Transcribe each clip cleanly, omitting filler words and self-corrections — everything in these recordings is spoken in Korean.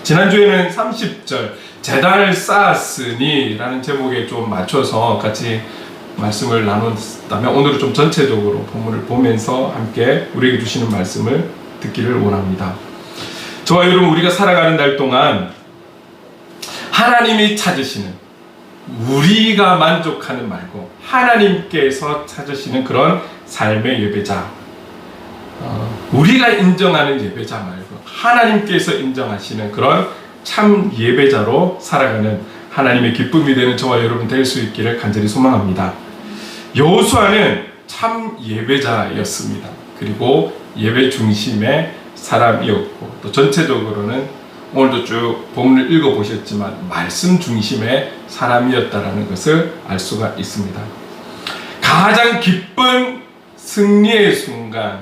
지난주에는 30절 제단을 쌓았으니 라는 제목에 좀 맞춰서 같이 말씀을 나눴다면, 오늘은 좀 전체적으로 본문을 보면서 함께 우리에게 주시는 말씀을 듣기를 원합니다. 저와 여러분, 우리가 살아가는 날 동안 하나님이 찾으시는, 우리가 만족하는 말고 하나님께서 찾으시는 그런 삶의 예배자, 우리가 인정하는 예배자 말고 하나님께서 인정하시는 그런 참 예배자로 살아가는 하나님의 기쁨이 되는 저와 여러분 될 수 있기를 간절히 소망합니다. 여호수아는 참 예배자였습니다. 그리고 예배 중심의 사람이었고, 또 전체적으로는 오늘도 쭉 본문을 읽어보셨지만 말씀 중심의 사람이었다는 것을 알 수가 있습니다. 가장 기쁜 승리의 순간,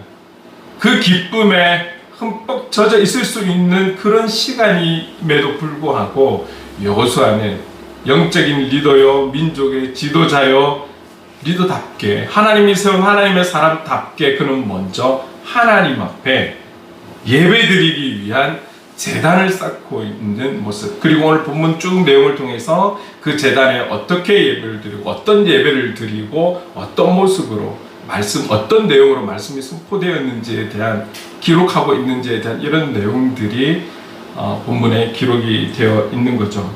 그 기쁨에 흠뻑 젖어 있을 수 있는 그런 시간임에도 불구하고 여호수아는 영적인 리더요, 민족의 지도자요, 리더답게, 하나님이 세운 하나님의 사람답게 그는 먼저 하나님 앞에 예배드리기 위한 제단을 쌓고 있는 모습, 그리고 오늘 본문 쭉 내용을 통해서 그 제단에 어떻게 예배를 드리고 어떤 예배를 드리고 어떤 모습으로 말씀, 어떤 내용으로 말씀이 선포되었는지에 대한, 기록하고 있는지에 대한 이런 내용들이 본문에 기록이 되어 있는 거죠.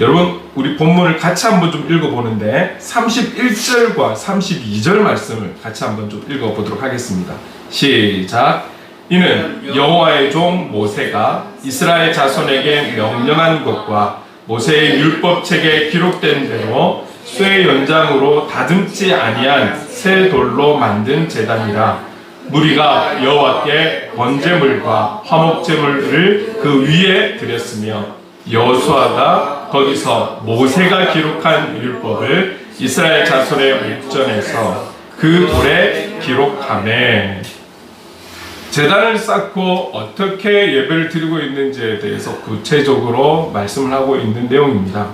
여러분, 우리 본문을 같이 한번 좀 읽어보는데 31절과 32절 말씀을 같이 한번 좀 읽어보도록 하겠습니다. 시작. 이는 여호와의 종 모세가 이스라엘 자손에게 명령한 것과 모세의 율법책에 기록된 대로 쇠 연장으로 다듬지 아니한 새 돌로 만든 제단이라. 무리가 여호와께 번제물과 화목제물을 그 위에 드렸으며 여호수아가 거기서 모세가 기록한 율법을 이스라엘 자손의 목전에서 그 돌에 기록하매. 제단을 쌓고 어떻게 예배를 드리고 있는지에 대해서 구체적으로 말씀을 하고 있는 내용입니다.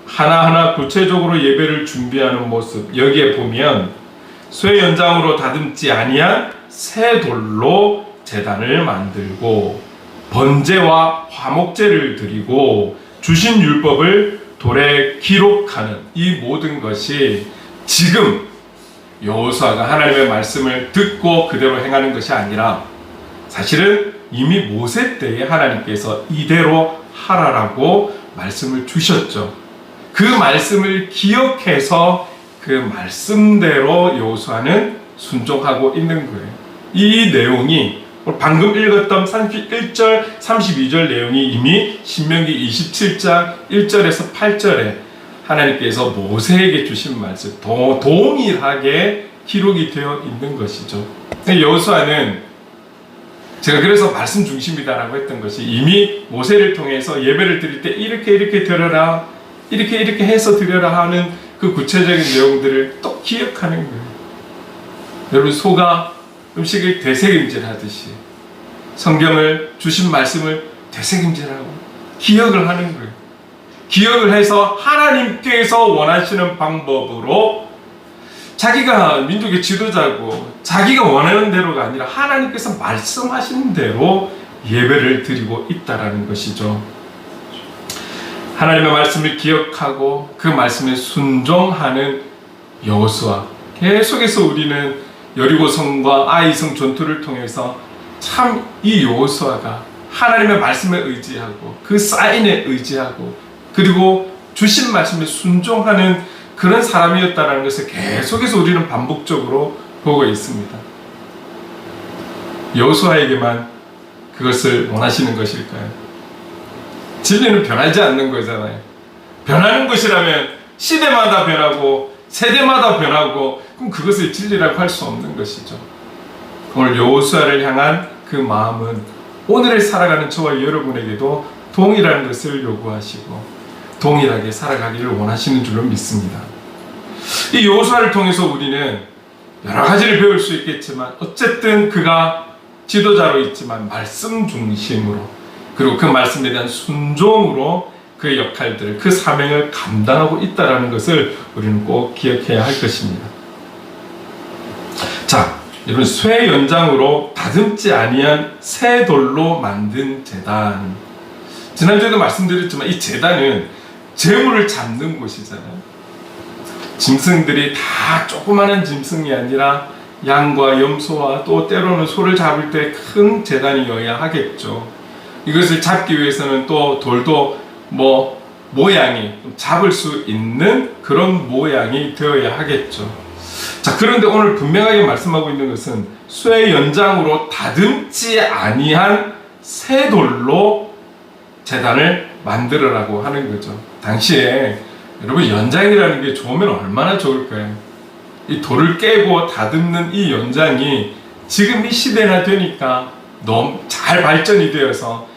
하나하나 구체적으로 예배를 준비하는 모습, 여기에 보면 쇠 연장으로 다듬지 아니한 새 돌로 제단을 만들고 번제와 화목제를 드리고 주신 율법을 돌에 기록하는 이 모든 것이 지금 여호수아가 하나님의 말씀을 듣고 그대로 행하는 것이 아니라, 사실은 이미 모세 때에 하나님께서 이대로 하라라고 말씀을 주셨죠. 그 말씀을 기억해서 그 말씀대로 여호수아는 순종하고 있는 거예요. 이 내용이 방금 읽었던 31절, 32절 내용이 이미 신명기 27장 1절에서 8절에 하나님께서 모세에게 주신 말씀 동일하게 기록이 되어 있는 것이죠. 여호수아는, 제가 그래서 말씀 중심이다라고 했던 것이, 이미 모세를 통해서 예배를 드릴 때 이렇게 드려라, 이렇게 해서 드려라 하는 그 구체적인 내용들을 또 기억하는 거예요. 여러분, 소가 음식을 되새김질하듯이 성경을, 주신 말씀을 되새김질하고 기억을 하는 거예요. 기억을 해서 하나님께서 원하시는 방법으로, 자기가 민족의 지도자고 자기가 원하는 대로가 아니라 하나님께서 말씀하시는 대로 예배를 드리고 있다라는 것이죠. 하나님의 말씀을 기억하고 그 말씀에 순종하는 여호수아. 계속해서 우리는 여리고성과 아이성 전투를 통해서 참 이 여호수아가 하나님의 말씀에 의지하고 그 사인에 의지하고 그리고 주신 말씀에 순종하는 그런 사람이었다는 것을 계속해서 우리는 반복적으로 보고 있습니다. 여호수아에게만 그것을 원하시는 것일까요? 진리는 변하지 않는 거잖아요. 변하는 것이라면 시대마다 변하고 세대마다 변하고, 그럼 그것을 진리라고 할 수 없는 것이죠. 오늘 여호수아를 향한 그 마음은 오늘을 살아가는 저와 여러분에게도 동일한 것을 요구하시고 동일하게 살아가기를 원하시는 줄로 믿습니다. 이 여호수아를 통해서 우리는 여러 가지를 배울 수 있겠지만, 어쨌든 그가 지도자로 있지만 말씀 중심으로, 그리고 그 말씀에 대한 순종으로 그 역할들을, 그 사명을 감당하고 있다는 것을 우리는 꼭 기억해야 할 것입니다. 자, 여러분, 쇠 연장으로 다듬지 아니한 새 돌로 만든 제단. 지난주에도 말씀드렸지만 이 제단은 재물을 잡는 곳이잖아요. 짐승들이 다 조그마한 짐승이 아니라 양과 염소와 또 때로는 소를 잡을 때 큰 제단이어야 하겠죠. 이것을 잡기 위해서는 또 돌도 모양이 잡을 수 있는 그런 모양이 되어야 하겠죠. 자, 그런데 오늘 분명하게 말씀하고 있는 것은 쇠 연장으로 다듬지 아니한 새 돌로 제단을 만들으라고 하는 거죠. 당시에 여러분, 연장이라는 게 좋으면 얼마나 좋을까요? 이 돌을 깨고 다듬는 이 연장이 지금 이 시대나 되니까 너무 잘 발전이 되어서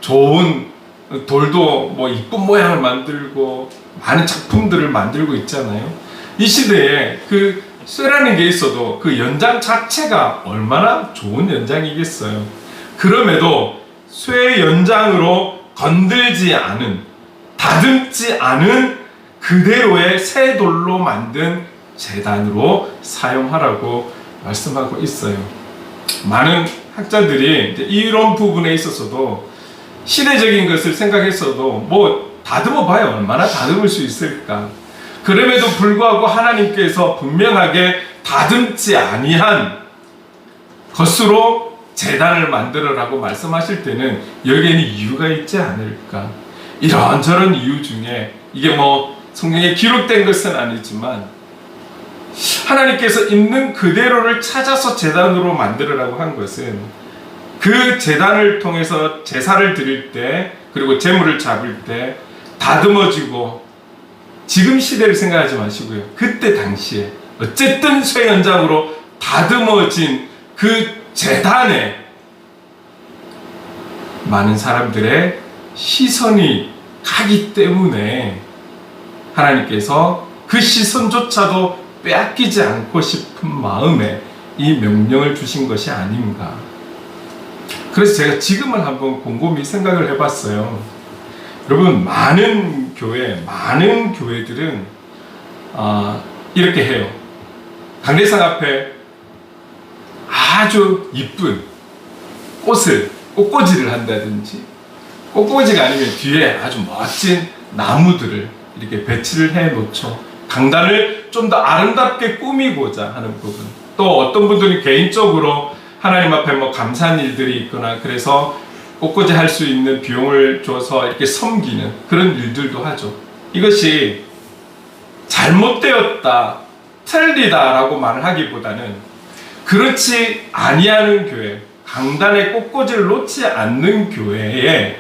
좋은 돌도 이쁜 모양을 만들고 많은 작품들을 만들고 있잖아요. 이 시대에 그 쇠라는 게 있어도 그 연장 자체가 얼마나 좋은 연장이겠어요. 그럼에도 쇠 연장으로 건들지 않은, 다듬지 않은 그대로의 새 돌로 만든 제단으로 사용하라고 말씀하고 있어요. 많은 학자들이 이런 부분에 있어서도 시대적인 것을 생각했어도 다듬어 봐야 얼마나 다듬을 수 있을까. 그럼에도 불구하고 하나님께서 분명하게 다듬지 아니한 것으로 제단을 만들어라고 말씀하실 때는 여기에는 이유가 있지 않을까. 이런저런 이유 중에 이게 성경에 기록된 것은 아니지만 하나님께서 있는 그대로를 찾아서 제단으로 만들으라고 한 것은 그 제단을 통해서 제사를 드릴 때, 그리고 제물을 잡을 때 다듬어지고, 지금 시대를 생각하지 마시고요, 그때 당시에 어쨌든 쇠 연장으로 다듬어진 그 제단에 많은 사람들의 시선이 가기 때문에 하나님께서 그 시선조차도 빼앗기지 않고 싶은 마음에 이 명령을 주신 것이 아닌가. 그래서 제가 지금은 한번 곰곰이 생각을 해봤어요. 여러분, 많은 교회들은 이렇게 해요. 강대상 앞에 아주 이쁜 꽃꽂이를 한다든지, 꽃꽂이가 아니면 뒤에 아주 멋진 나무들을 이렇게 배치를 해 놓죠. 강단을 좀 더 아름답게 꾸미고자 하는 부분. 또 어떤 분들은 개인적으로 하나님 앞에 감사한 일들이 있거나 그래서 꽃꽂이 할 수 있는 비용을 줘서 이렇게 섬기는 그런 일들도 하죠. 이것이 잘못되었다, 틀리다라고 말을 하기보다는 그렇지 아니하는 교회, 강단에 꽃꽂이를 놓지 않는 교회에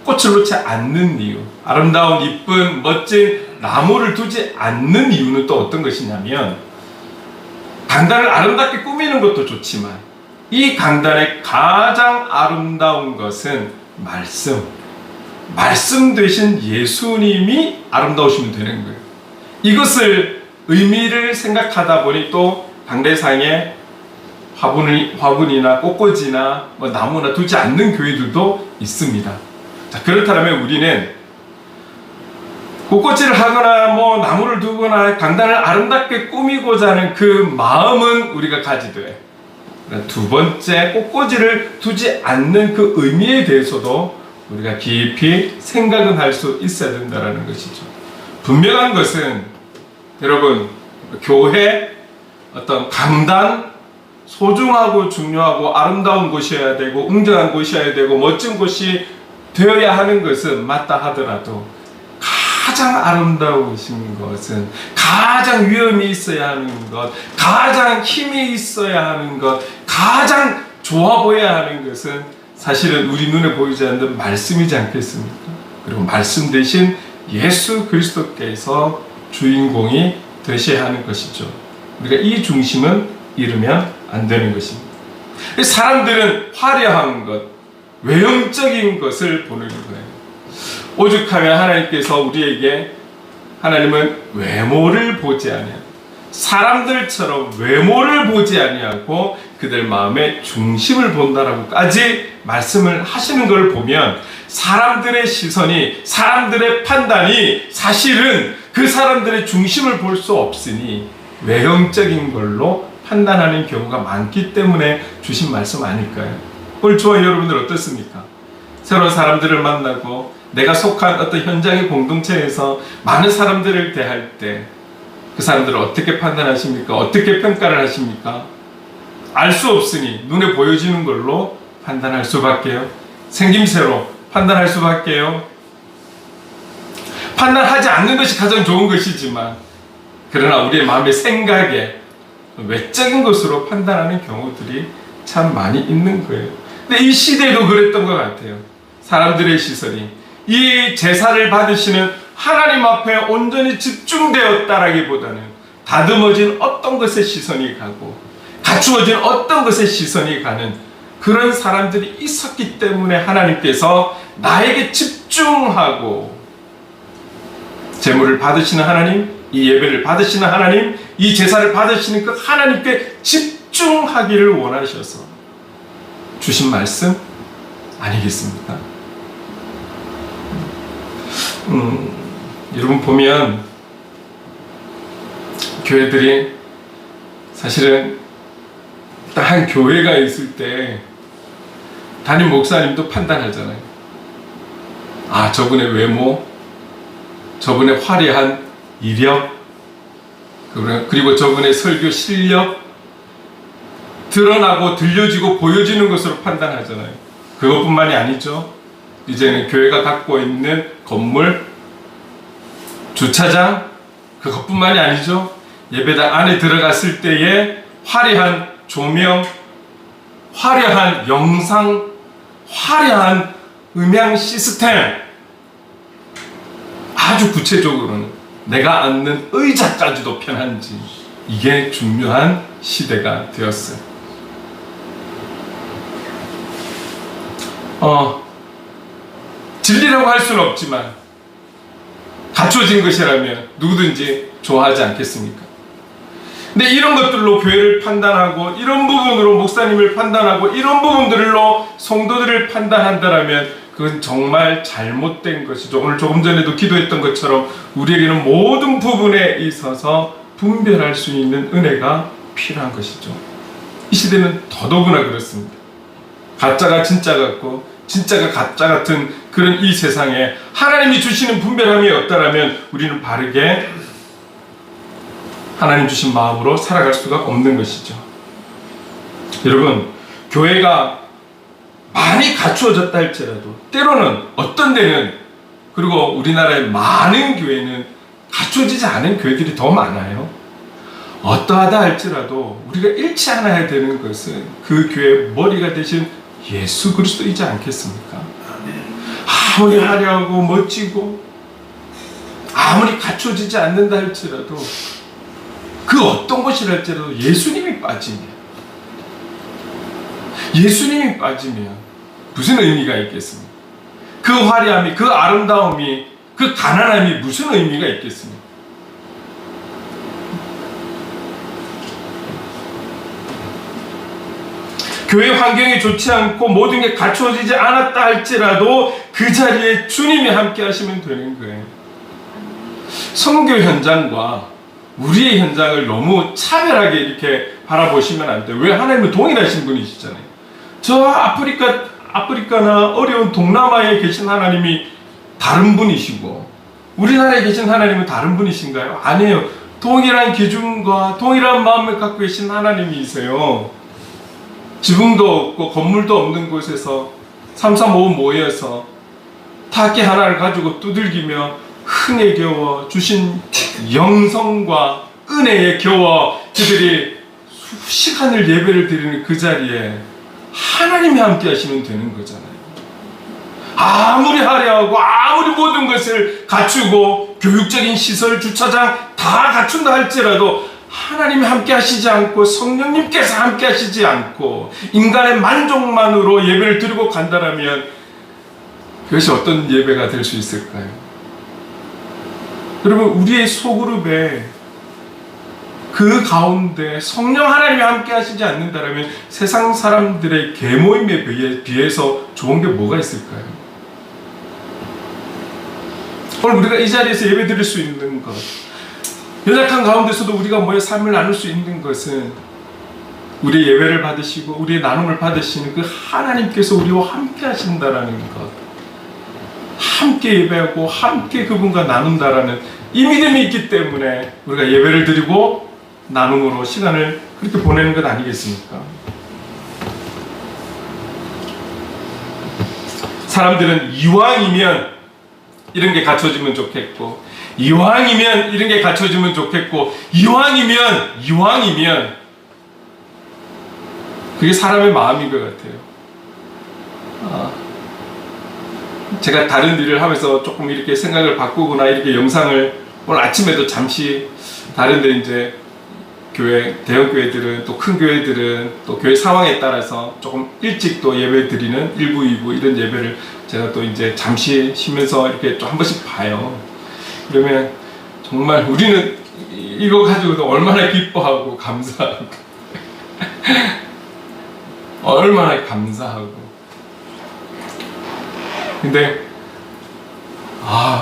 꽃을 놓지 않는 이유, 아름다운 이쁜 멋진 나무를 두지 않는 이유는 또 어떤 것이냐면, 강단을 아름답게 꾸미는 것도 좋지만 이 강단의 가장 아름다운 것은 말씀 되신 예수님이 아름다우시면 되는 거예요. 이것을 의미를 생각하다 보니 또 강대상에 화분이나 꽃꽂이나 나무나 두지 않는 교회들도 있습니다. 자, 그렇다면 우리는 꽃꽂이를 하거나 나무를 두거나 강단을 아름답게 꾸미고자 하는 그 마음은 우리가 가지되, 두 번째 꽃꽂이를 두지 않는 그 의미에 대해서도 우리가 깊이 생각은 할 수 있어야 된다는 것이죠. 분명한 것은 여러분, 교회 어떤 강단, 소중하고 중요하고 아름다운 곳이어야 되고 웅장한 곳이어야 되고 멋진 곳이 되어야 하는 것은 맞다 하더라도, 가장 아름다우신 것은, 가장 위엄이 있어야 하는 것, 가장 힘이 있어야 하는 것, 가장 좋아 보여야 하는 것은 사실은 우리 눈에 보이지 않는 말씀이지 않겠습니까? 그리고 말씀 대신 예수 그리스도께서 주인공이 되셔야 하는 것이죠. 우리가 이 중심은 잃으면 안 되는 것입니다. 사람들은 화려한 것, 외형적인 것을 보는 거예요. 오죽하면 하나님께서 우리에게, 하나님은 외모를 보지 아니하고 사람들처럼 외모를 보지 아니하고 그들 마음의 중심을 본다라고까지 말씀을 하시는 걸 보면, 사람들의 시선이, 사람들의 판단이 사실은 그 사람들의 중심을 볼 수 없으니 외형적인 걸로 판단하는 경우가 많기 때문에 주신 말씀 아닐까요? 오늘 저와 여러분들 어떻습니까? 새로운 사람들을 만나고 내가 속한 어떤 현장의 공동체에서 많은 사람들을 대할 때 그 사람들을 어떻게 판단하십니까? 어떻게 평가를 하십니까? 알 수 없으니 눈에 보여지는 걸로 판단할 수밖에요. 생김새로 판단할 수밖에요. 판단하지 않는 것이 가장 좋은 것이지만 그러나 우리의 마음의 생각에 외적인 것으로 판단하는 경우들이 참 많이 있는 거예요. 근데 이 시대도 그랬던 것 같아요. 사람들의 시선이 이 제사를 받으시는 하나님 앞에 온전히 집중되었다라기보다는 다듬어진 어떤 것에 시선이 가고 갖추어진 어떤 것에 시선이 가는 그런 사람들이 있었기 때문에 하나님께서 나에게 집중하고 제물을 받으시는 하나님, 이 예배를 받으시는 하나님, 이 제사를 받으시는 그 하나님께 집중하기를 원하셔서 주신 말씀 아니겠습니까? 여러분 보면 교회들이 사실은 딱 한 교회가 있을 때 담임 목사님도 판단하잖아요. 아, 저분의 외모, 저분의 화려한 이력, 그리고 저분의 설교 실력 드러나고 들려지고 보여지는 것으로 판단하잖아요. 그것뿐만이 아니죠. 이제는 교회가 갖고 있는 건물, 주차장, 그것뿐만이 아니죠. 예배당 안에 들어갔을 때의 화려한 조명, 화려한 영상, 화려한 음향 시스템, 아주 구체적으로는 내가 앉는 의자까지도 편한지, 이게 중요한 시대가 되었어요. 진리라고 할 수는 없지만 갖춰진 것이라면 누구든지 좋아하지 않겠습니까? 근데 이런 것들로 교회를 판단하고 이런 부분으로 목사님을 판단하고 이런 부분들로 성도들을 판단한다라면 그건 정말 잘못된 것이죠. 오늘 조금 전에도 기도했던 것처럼 우리에게는 모든 부분에 있어서 분별할 수 있는 은혜가 필요한 것이죠. 이 시대는 더더구나 그렇습니다. 가짜가 진짜 같고 진짜가 가짜 같은 그런 이 세상에 하나님이 주시는 분별함이 없다라면 우리는 바르게 하나님 주신 마음으로 살아갈 수가 없는 것이죠. 여러분, 교회가 많이 갖추어졌다 할지라도 때로는 어떤 데는, 그리고 우리나라의 많은 교회는 갖춰지지 않은 교회들이 더 많아요. 어떠하다 할지라도 우리가 잃지 않아야 되는 것은 그 교회의 머리가 되신 예수 그리스도이지 않겠습니까? 아무리 화려하고 멋지고 아무리 갖춰지지 않는다 할지라도 그 어떤 것이라 할지라도 예수님이 빠지면 무슨 의미가 있겠습니까? 그 화려함이, 그 아름다움이, 그 가난함이 무슨 의미가 있겠습니까? 교회 환경이 좋지 않고 모든 게 갖추어지지 않았다 할지라도 그 자리에 주님이 함께 하시면 되는 거예요. 선교 현장과 우리의 현장을 너무 차별하게 이렇게 바라보시면 안 돼요. 왜? 하나님은 동일하신 분이시잖아요. 저 아프리카나 어려운 동남아에 계신 하나님이 다른 분이시고 우리나라에 계신 하나님은 다른 분이신가요? 아니에요. 동일한 기준과 동일한 마음을 갖고 계신 하나님이세요. 지붕도 없고 건물도 없는 곳에서 335 모여서 타악기 하나를 가지고 두들기며 흥에 겨워 주신 영성과 은혜에 겨워 그들이 수시간을 예배를 드리는 그 자리에 하나님이 함께 하시면 되는 거잖아요. 아무리 화려하고 아무리 모든 것을 갖추고 교육적인 시설, 주차장 다 갖춘다 할지라도 하나님이 함께 하시지 않고 성령님께서 함께 하시지 않고 인간의 만족만으로 예배를 드리고 간다라면 그것이 어떤 예배가 될 수 있을까요? 여러분, 우리의 소그룹에 그 가운데 성령 하나님이 함께 하시지 않는다라면 세상 사람들의 계모임에 비해서 좋은 게 뭐가 있을까요? 오늘 우리가 이 자리에서 예배 드릴 수 있는 것, 연약한 가운데서도 우리가 모여 삶을 나눌 수 있는 것은 우리의 예배를 받으시고 우리의 나눔을 받으시는 그 하나님께서 우리와 함께 하신다라는 것, 함께 예배하고 함께 그분과 나눈다라는 이 믿음이 있기 때문에 우리가 예배를 드리고 나눔으로 시간을 그렇게 보내는 것 아니겠습니까? 사람들은 이왕이면 이런 게 갖춰지면 좋겠고, 이왕이면 이런 게 갖춰지면 좋겠고, 이왕이면 그게 사람의 마음인 것 같아요. 제가 다른 일을 하면서 조금 이렇게 생각을 바꾸거나 이렇게 영상을 오늘 아침에도 잠시 다른데 이제 교회, 대형 교회들은 또 큰 교회들은 또 교회 상황에 따라서 조금 일찍 또 예배 드리는 1부, 2부 이런 예배를 제가 또 이제 잠시 쉬면서 이렇게 또 한 번씩 봐요. 그러면 정말 우리는 이거 가지고도 얼마나 기뻐하고 감사하고 얼마나 감사하고. 근데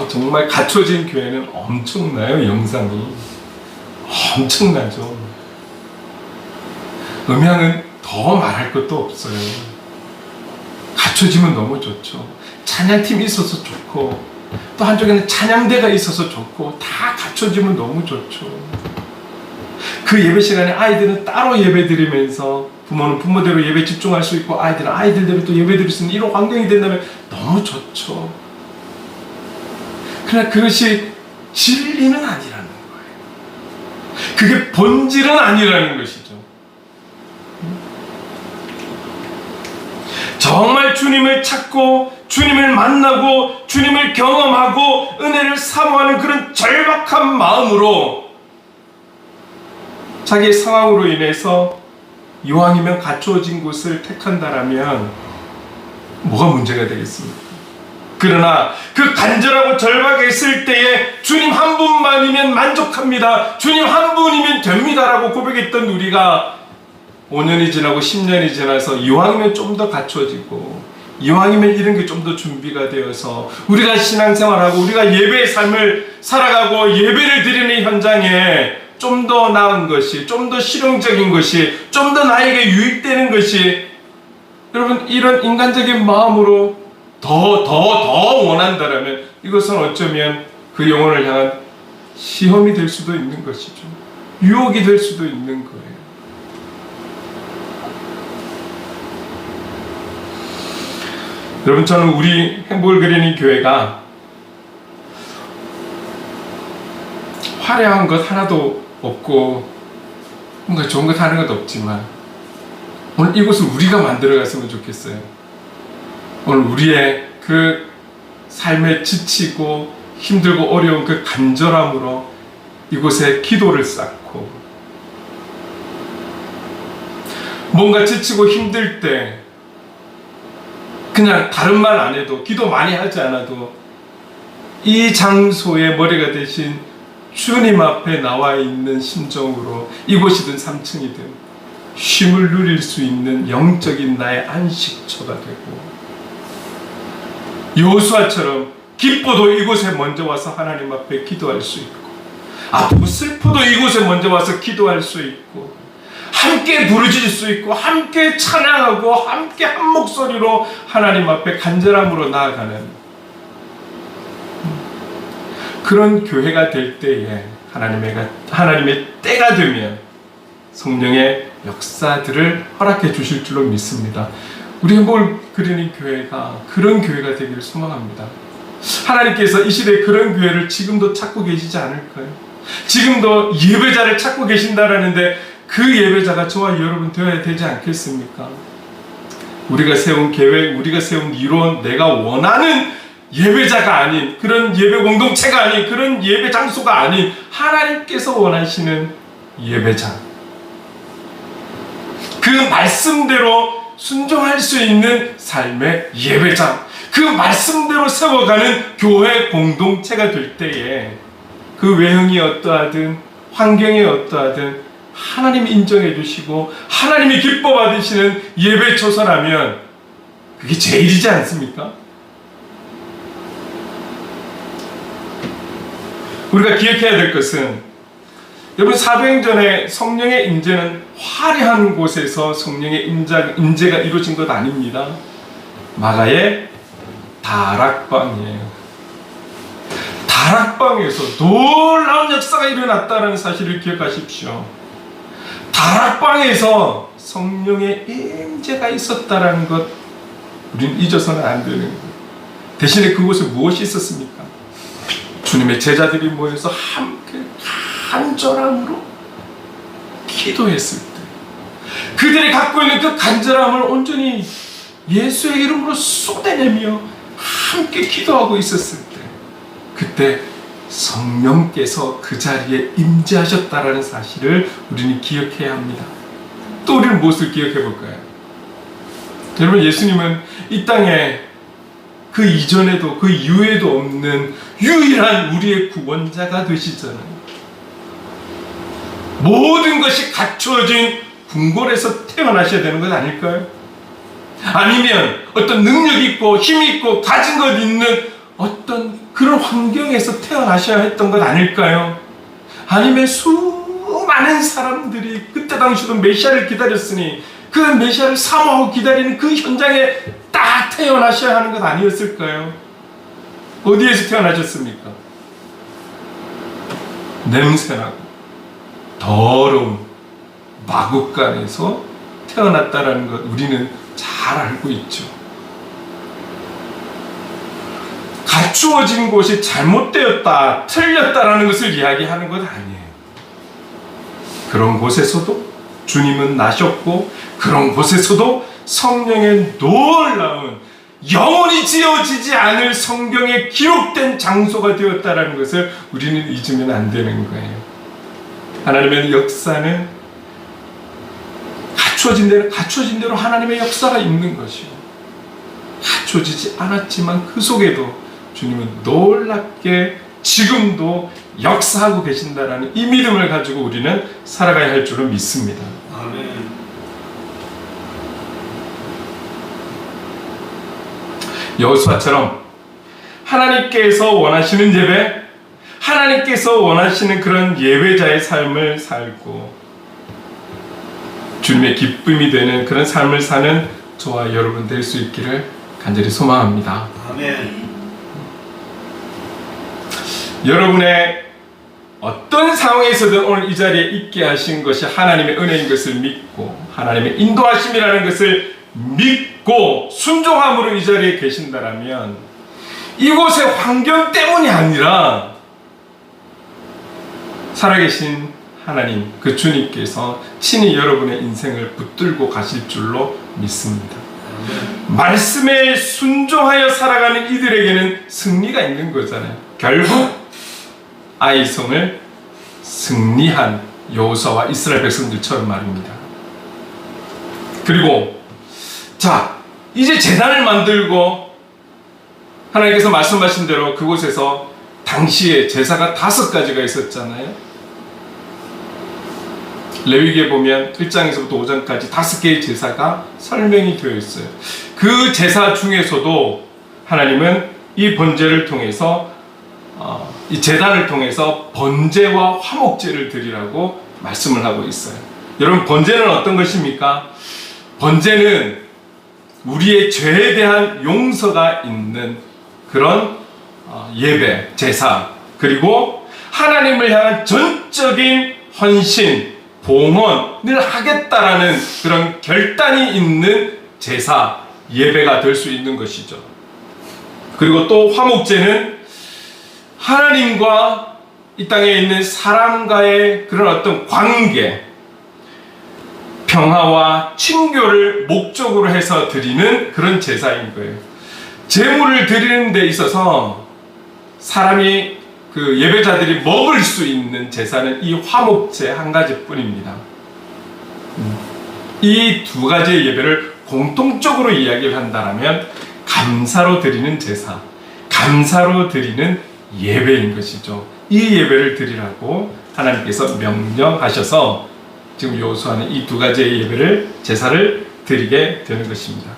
정말 갖춰진 교회는 엄청나요. 영상이 엄청나죠. 음향은 더 말할 것도 없어요. 갖춰지면 너무 좋죠. 찬양팀이 있어서 좋고 또 한쪽에는 찬양대가 있어서 좋고 다 갖춰지면 너무 좋죠. 그 예배 시간에 아이들은 따로 예배 드리면서 부모는 부모대로 예배 집중할 수 있고 아이들은 아이들대로 또 예배 드릴 수 있는 이런 환경이 된다면 너무 좋죠. 그러나 그것이 진리는 아니라는 거예요. 그게 본질은 아니라는 것이죠. 정말 주님을 찾고 주님을 만나고 주님을 경험하고 은혜를 사모하는 그런 절박한 마음으로 자기의 상황으로 인해서 이왕이면 갖추어진 곳을 택한다라면 뭐가 문제가 되겠습니까? 그러나 그 간절하고 절박했을 때에 주님 한 분만이면 만족합니다. 주님 한 분이면 됩니다라고 고백했던 우리가 5년이 지나고 10년이 지나서 이왕이면 좀 더 갖춰지고 이왕이면 이런 게 좀 더 준비가 되어서 우리가 신앙생활하고 우리가 예배의 삶을 살아가고 예배를 드리는 현장에 좀 더 나은 것이, 좀 더 실용적인 것이, 좀 더 나에게 유익되는 것이, 여러분 이런 인간적인 마음으로 더 원한다라면 이것은 어쩌면 그 영혼을 향한 시험이 될 수도 있는 것이죠. 유혹이 될 수도 있는 거예요. 여러분 저는 우리 행복을 그리는 교회가 화려한 것 하나도 없고 뭔가 좋은 것 하는 것도 없지만 오늘 이곳을 우리가 만들어 갔으면 좋겠어요. 오늘 우리의 그 삶에 지치고 힘들고 어려운 그 간절함으로 이곳에 기도를 쌓고 뭔가 지치고 힘들 때 그냥 다른 말 안 해도 기도 많이 하지 않아도 이 장소의 머리가 되신 주님 앞에 나와 있는 심정으로 이곳이든 3층이든 쉼을 누릴 수 있는 영적인 나의 안식처가 되고 여호수아처럼 기뻐도 이곳에 먼저 와서 하나님 앞에 기도할 수 있고 아프고 슬퍼도 이곳에 먼저 와서 기도할 수 있고 함께 부르짖을 수 있고 함께 찬양하고 함께 한 목소리로 하나님 앞에 간절함으로 나아가는 그런 교회가 될 때에 하나님의 때가 되면 성령의 역사들을 허락해 주실 줄로 믿습니다. 우리 행복을 그리는 교회가 그런 교회가 되기를 소망합니다. 하나님께서 이 시대에 그런 교회를 지금도 찾고 계시지 않을까요? 지금도 예배자를 찾고 계신다라는데 그 예배자가 저와 여러분 되어야 되지 않겠습니까? 우리가 세운 계획, 우리가 세운 이론, 내가 원하는 예배자가 아닌, 그런 예배 공동체가 아닌, 그런 예배 장소가 아닌 하나님께서 원하시는 예배자, 그 말씀대로 순종할 수 있는 삶의 예배자, 그 말씀대로 세워가는 교회 공동체가 될 때에 그 외형이 어떠하든 환경이 어떠하든 하나님이 인정해 주시고 하나님이 기뻐 받으시는 예배 초선하면 그게 제일이지 않습니까? 우리가 기억해야 될 것은 여러분, 사도행전의 성령의 임재는 화려한 곳에서 성령의 임재가 이루어진 것 아닙니다. 마가의 다락방이에요. 다락방에서 놀라운 역사가 일어났다는 사실을 기억하십시오. 다락방에서 성령의 임재가 있었다는 것, 우리는 잊어서는 안 되는 거예요. 대신에 그곳에 무엇이 있었습니까? 주님의 제자들이 모여서 함께 간절함으로 기도했을 때, 그들이 갖고 있는 그 간절함을 온전히 예수의 이름으로 쏟아내며 함께 기도하고 있었을 때, 그때 성령께서 그 자리에 임재하셨다라는 사실을 우리는 기억해야 합니다. 또 우리는 무엇을 기억해 볼까요? 여러분, 예수님은 이 땅에 그 이전에도 그 이후에도 없는 유일한 우리의 구원자가 되시잖아요. 모든 것이 갖추어진 궁궐에서 태어나셔야 되는 것 아닐까요? 아니면 어떤 능력 있고 힘 있고 가진 것 있는 어떤 그런 환경에서 태어나셔야 했던 것 아닐까요? 아니면 수많은 사람들이 그때 당시도 메시아를 기다렸으니 그 메시아를 사모하고 기다리는 그 현장에 딱 태어나셔야 하는 것 아니었을까요? 어디에서 태어나셨습니까? 냄새나고 더러운 마국간에서 태어났다는 것 우리는 잘 알고 있죠. 갖추어진 곳이 잘못되었다, 틀렸다라는 것을 이야기하는 것 아니에요. 그런 곳에서도 주님은 나셨고, 그런 곳에서도 성령의 놀라운 영원히 지워지지 않을 성경에 기록된 장소가 되었다는 것을 우리는 잊으면 안 되는 거예요. 하나님의 역사는 갖춰진 대로 하나님의 역사가 있는 것이요, 갖춰지지 않았지만 그 속에도 주님은 놀랍게 지금도 역사하고 계신다라는 이 믿음을 가지고 우리는 살아가야 할 줄을 믿습니다. 아멘. 여호수아처럼 하나님께서 원하시는 예배, 하나님께서 원하시는 그런 예배자의 삶을 살고 주님의 기쁨이 되는 그런 삶을 사는 저와 여러분 될 수 있기를 간절히 소망합니다. 아멘. 여러분의 어떤 상황에서든 오늘 이 자리에 있게 하신 것이 하나님의 은혜인 것을 믿고 하나님의 인도하심이라는 것을 믿고 순종함으로 이 자리에 계신다라면 이곳의 환경 때문이 아니라 살아계신 하나님, 그 주님께서 친히 여러분의 인생을 붙들고 가실 줄로 믿습니다. 말씀에 순종하여 살아가는 이들에게는 승리가 있는 거잖아요. 결국 아이성을 승리한 여호수아와 이스라엘 백성들처럼 말입니다. 그리고 자, 이제 제단을 만들고 하나님께서 말씀하신 대로 그곳에서 당시에 제사가 5가지가 있었잖아요. 레위기에 보면 1장에서부터 5장까지 5개의 제사가 설명이 되어 있어요. 그 제사 중에서도 하나님은 이 번제를 통해서 이 제단을 통해서 번제와 화목제를 드리라고 말씀을 하고 있어요. 여러분, 번제는 어떤 것입니까? 번제는 우리의 죄에 대한 용서가 있는 그런 예배, 제사, 그리고 하나님을 향한 전적인 헌신, 봉헌을 하겠다라는 그런 결단이 있는 제사, 예배가 될 수 있는 것이죠. 그리고 또 화목제는 하나님과 이 땅에 있는 사람과의 그런 어떤 관계, 평화와 친교를 목적으로 해서 드리는 그런 제사인 거예요. 제물을 드리는 데 있어서 사람이 그 예배자들이 먹을 수 있는 제사는 이 화목제 한 가지뿐입니다. 이 2가지의 예배를 공통적으로 이야기를 한다면 감사로 드리는 제사, 감사로 드리는 예배인 것이죠. 이 예배를 드리라고 하나님께서 명령하셔서 지금 여호수아는 이 2가지의 예배를, 제사를 드리게 되는 것입니다.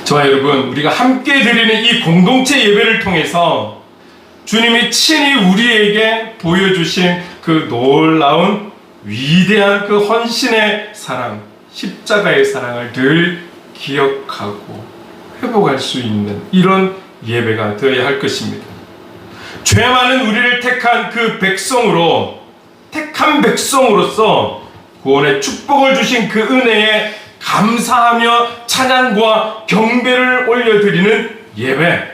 저와 여러분, 우리가 함께 드리는 이 공동체 예배를 통해서 주님이 친히 우리에게 보여주신 그 놀라운 위대한 그 헌신의 사랑, 십자가의 사랑을 늘 기억하고 회복할 수 있는 이런 예배가 되어야 할 것입니다. 죄 많은 우리를 택한 그 백성으로, 택한 백성으로서 구원의 축복을 주신 그 은혜에 감사하며 찬양과 경배를 올려드리는 예배.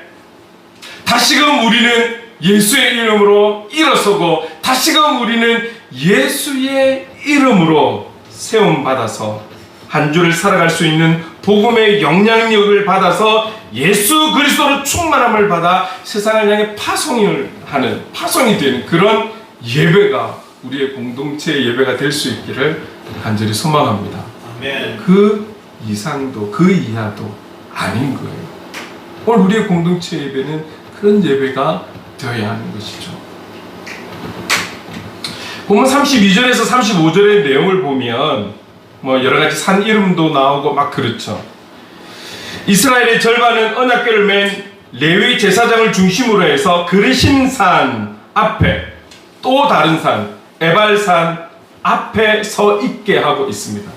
다시금 우리는 예수의 이름으로 일어서고 다시금 우리는 예수의 이름으로 세움받아서 한 주를 살아갈 수 있는 복음의 영향력을 받아서 예수 그리스도로 충만함을 받아 세상을 향해 파송이 되는 그런 예배가 우리의 공동체의 예배가 될 수 있기를 간절히 소망합니다. 아멘. 그 이상도 그 이하도 아닌 거예요. 오늘 우리의 공동체 예배는 그런 예배가 되어야 하는 것이죠. 보면 32절에서 35절의 내용을 보면 뭐 여러 가지 산 이름도 나오고 막 그렇죠. 이스라엘의 절반은 언약궤를 맨 레위 제사장을 중심으로 해서 그르심산 앞에 또 다른 산 에발산 앞에 서 있게 하고 있습니다.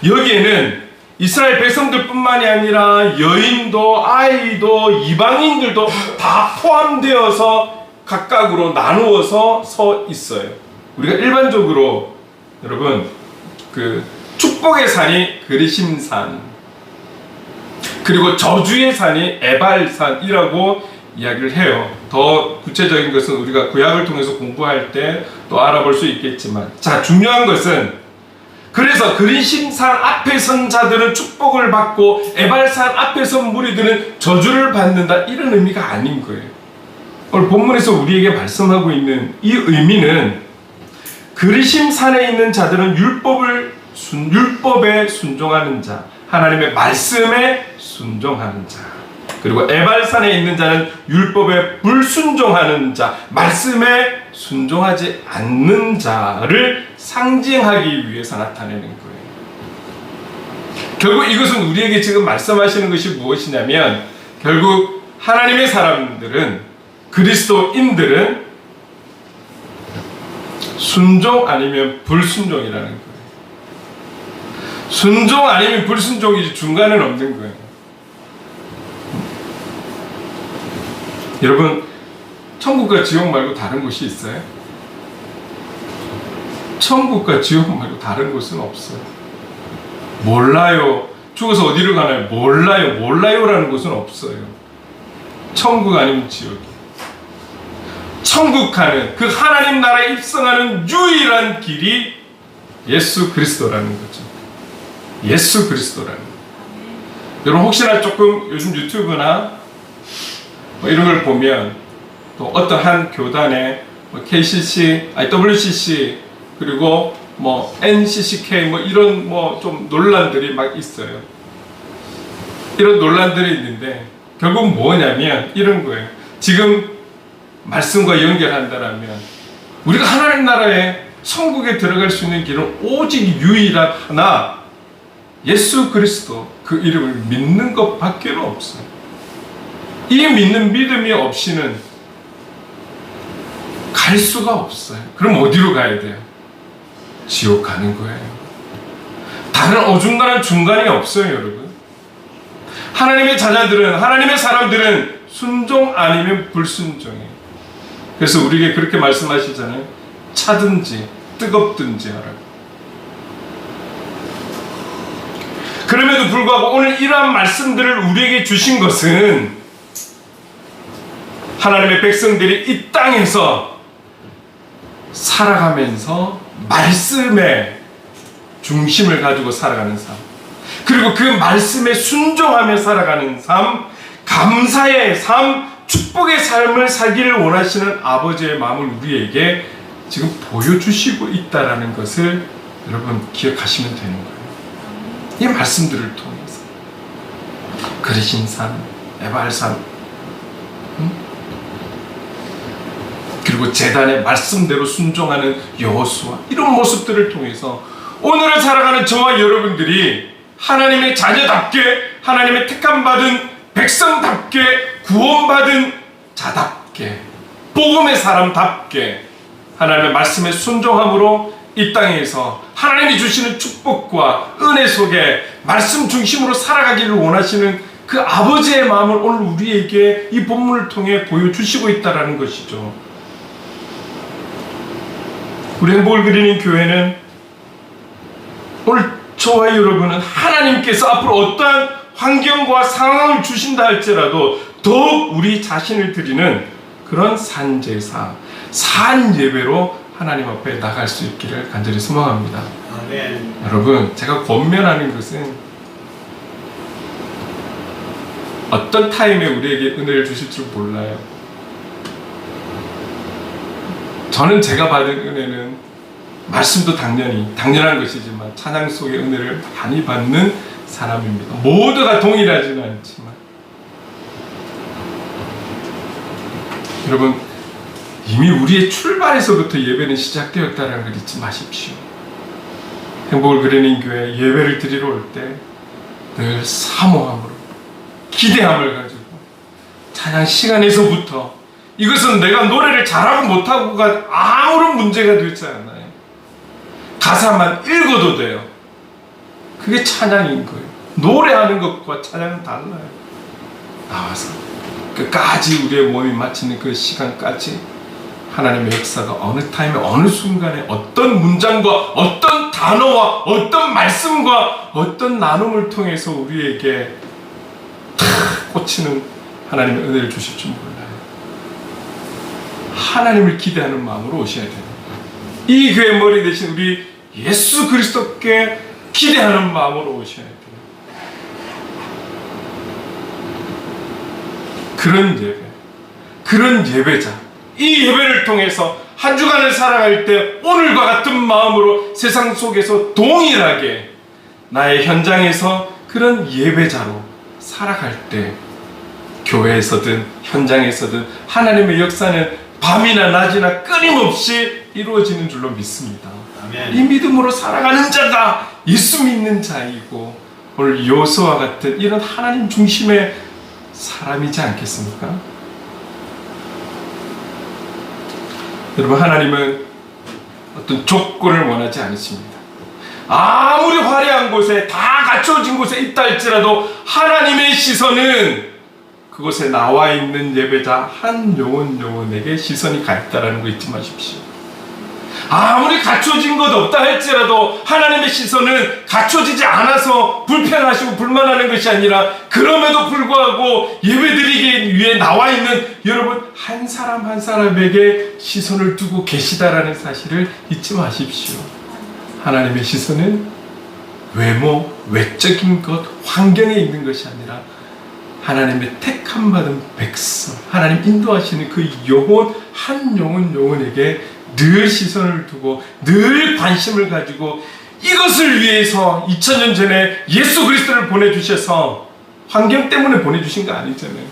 여기에는 이스라엘 백성들뿐만이 아니라 여인도 아이도 이방인들도 다 포함되어서 각각으로 나누어서 서 있어요. 우리가 일반적으로 여러분 그 축복의 산이 그르심산 그리고 저주의 산이 에발산이라고 이야기를 해요. 더 구체적인 것은 우리가 구약을 통해서 공부할 때 또 알아볼 수 있겠지만, 자, 중요한 것은 그래서 그르심산 앞에 선 자들은 축복을 받고 에발산 앞에 선 무리들은 저주를 받는다, 이런 의미가 아닌 거예요. 오늘 본문에서 우리에게 말씀하고 있는 이 의미는 그르심산에 있는 자들은 율법에 순종하는 자, 하나님의 말씀에 순종하는 자, 그리고 에발산에 있는 자는 율법에 불순종하는 자, 말씀에 순종하지 않는 자를 상징하기 위해서 나타내는 거예요. 결국 이것은 우리에게 지금 말씀하시는 것이 무엇이냐면, 결국 하나님의 사람들은, 그리스도인들은 순종 아니면 불순종이라는 거예요. 순종 아니면 불순종이지 중간은 없는 거예요. 여러분, 천국과 지옥 말고 다른 곳이 있어요? 천국과 지옥 말고 다른 곳은 없어요. 몰라요. 죽어서 어디로 가나요? 몰라요. 몰라요라는 곳은 없어요. 천국 아니면 지옥이. 천국 가는, 그 하나님 나라에 입성하는 유일한 길이 예수 그리스도라는 거죠. 예수 그리스도라는 거예요. 여러분, 혹시나 조금 요즘 유튜브나 뭐 이런 걸 보면 또 어떤 한 교단에 뭐 KCC, WCC, 그리고 뭐 NCCK 뭐 이런 뭐 좀 논란들이 막 있어요. 이런 논란들이 있는데 결국 뭐냐면 이런 거예요. 지금 말씀과 연결한다라면 우리가 하나님 나라에 천국에 들어갈 수 있는 길은 오직 유일한 하나, 예수 그리스도, 그 이름을 믿는 것밖에 없어요. 이 믿는 믿음이 없이는 갈 수가 없어요. 그럼 어디로 가야 돼요? 지옥 가는 거예요. 다른 어중간한 중간이 없어요, 여러분. 하나님의 자녀들은, 하나님의 사람들은 순종 아니면 불순종이에요. 그래서 우리에게 그렇게 말씀하시잖아요. 차든지 뜨겁든지 하라고. 그럼에도 불구하고 오늘 이러한 말씀들을 우리에게 주신 것은 하나님의 백성들이 이 땅에서 살아가면서 말씀의 중심을 가지고 살아가는 삶, 그리고 그 말씀에 순종하며 살아가는 삶, 감사의 삶, 축복의 삶을 살기를 원하시는 아버지의 마음을 우리에게 지금 보여주시고 있다는 것을 여러분 기억하시면 되는 거예요. 이 말씀들을 통해서 그르심산, 에발산, 그리고 제단의 말씀대로 순종하는 여호수아, 이런 모습들을 통해서 오늘을 살아가는 저와 여러분들이 하나님의 자녀답게, 하나님의 택함받은 백성답게, 구원받은 자답게, 복음의 사람답게 하나님의 말씀에 순종함으로 이 땅에서 하나님이 주시는 축복과 은혜 속에 말씀 중심으로 살아가기를 원하시는 그 아버지의 마음을 오늘 우리에게 이 본문을 통해 보여주시고 있다는 것이죠. 우리 행복을 그리는 교회는 오늘 저와 여러분은 하나님께서 앞으로 어떠한 환경과 상황을 주신다 할지라도 더욱 우리 자신을 드리는 그런 산제사, 산예배로 하나님 앞에 나갈 수 있기를 간절히 소망합니다. 아멘. 여러분, 제가 권면하는 것은 어떤 타임에 우리에게 은혜를 주실 줄 몰라요. 저는 제가 받은 은혜는 말씀도 당연한 것이지만 찬양 속의 은혜를 많이 받는 사람입니다. 모두가 동일하지는 않지만 여러분, 이미 우리의 출발에서부터 예배는 시작되었다는 걸 잊지 마십시오. 행복을 그리는 교회 예배를 드리러 올 때 늘 사모함으로 기대함을 가지고 찬양 시간에서부터 이것은 내가 노래를 잘하고 못하고가 아무런 문제가 되지 않아요. 가사만 읽어도 돼요. 그게 찬양인 거예요. 노래하는 것과 찬양은 달라요. 나와서 끝까지 우리의 몸이 마치는 그 시간까지 하나님의 역사가 어느 타임에 어느 순간에 어떤 문장과 어떤 단어와 어떤 말씀과 어떤 나눔을 통해서 우리에게 탁 꽂히는 하나님의 은혜를 주실 줄 몰라요. 하나님을 기대하는 마음으로 오셔야 됩니다. 이 교회 머리 대신 우리 예수 그리스도께 기대하는 마음으로 오셔야 돼요. 그런 예배, 그런 예배자, 이 예배를 통해서 한 주간을 살아갈 때 오늘과 같은 마음으로 세상 속에서 동일하게 나의 현장에서 그런 예배자로 살아갈 때 교회에서든 현장에서든 하나님의 역사는 밤이나 낮이나 끊임없이 이루어지는 줄로 믿습니다. 아멘. 이 믿음으로 살아가는 자가 예수 믿는 자이고 오늘 여호수아와 같은 이런 하나님 중심의 사람이지 않겠습니까? 여러분, 하나님은 어떤 조건을 원하지 않으십니다. 아무리 화려한 곳에 다 갖춰진 곳에 있다 할지라도 하나님의 시선은 그곳에 나와 있는 예배자 한 영혼에게 시선이 가 있다는 거 잊지 마십시오. 아무리 갖춰진 것 없다 할지라도 하나님의 시선은 갖춰지지 않아서 불평하시고 불만하는 것이 아니라 그럼에도 불구하고 예배드리기 위해 나와 있는 여러분 한 사람 한 사람에게 시선을 두고 계시다라는 사실을 잊지 마십시오. 하나님의 시선은 외모, 외적인 것, 환경에 있는 것이 아니라 하나님의 택함 받은 백성, 하나님 인도하시는 그 영혼 한 영혼에게 늘 시선을 두고 늘 관심을 가지고 이것을 위해서 2000년 전에 예수 그리스도를 보내주셔서 환경 때문에 보내주신 거 아니잖아요.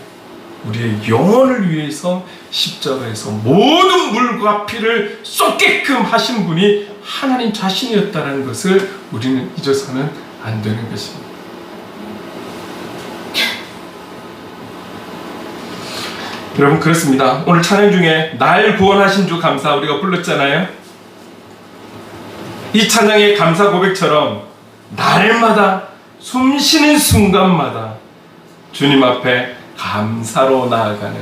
우리의 영혼을 위해서 십자가에서 모든 물과 피를 쏟게끔 하신 분이 하나님 자신이었다는 것을 우리는 잊어서는 안 되는 것입니다. 여러분, 그렇습니다. 오늘 찬양 중에 날 구원하신 주 감사 우리가 불렀잖아요. 이 찬양의 감사 고백처럼 날마다 숨쉬는 순간마다 주님 앞에 감사로 나아가는,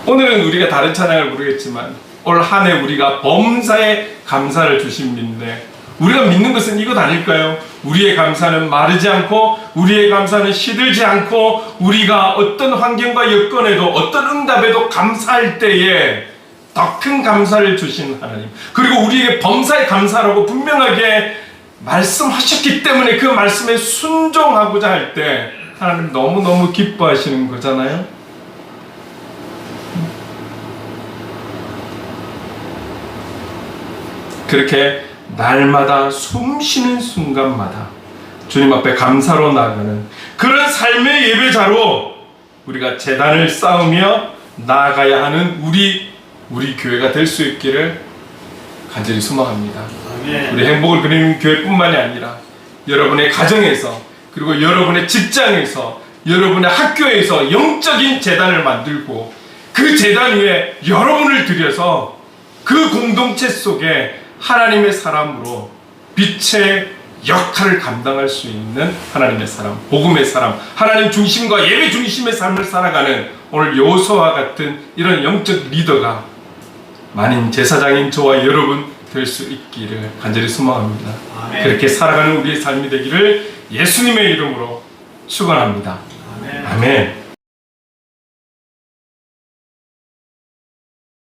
오늘은 우리가 다른 찬양을 부르겠지만 올 한 해 우리가 범사에 감사를 주신 믿네. 우리가 믿는 것은 이것 아닐까요? 우리의 감사는 마르지 않고 우리의 감사는 시들지 않고 우리가 어떤 환경과 여건에도 어떤 응답에도 감사할 때에 더 큰 감사를 주신 하나님, 그리고 우리에게 범사에 감사라고 분명하게 말씀하셨기 때문에 그 말씀에 순종하고자 할 때 하나님 너무너무 기뻐하시는 거잖아요. 그렇게 날마다 숨쉬는 순간마다 주님 앞에 감사로 나아가는 그런 삶의 예배자로 우리가 제단을 쌓으며 나아가야 하는 우리 교회가 될 수 있기를 간절히 소망합니다. 아멘. 우리 행복을 그리는 교회뿐만이 아니라 여러분의 가정에서, 그리고 여러분의 직장에서, 여러분의 학교에서 영적인 제단을 만들고 그 제단 위에 여러분을 들여서 그 공동체 속에 하나님의 사람으로 빛의 역할을 감당할 수 있는 하나님의 사람, 복음의 사람, 하나님 중심과 예배 중심의 삶을 살아가는 오늘 여호수아와 같은 이런 영적 리더가 만인 제사장인 저와 여러분 될 수 있기를 간절히 소망합니다. 아멘. 그렇게 살아가는 우리의 삶이 되기를 예수님의 이름으로 축원합니다. 아멘. 아멘.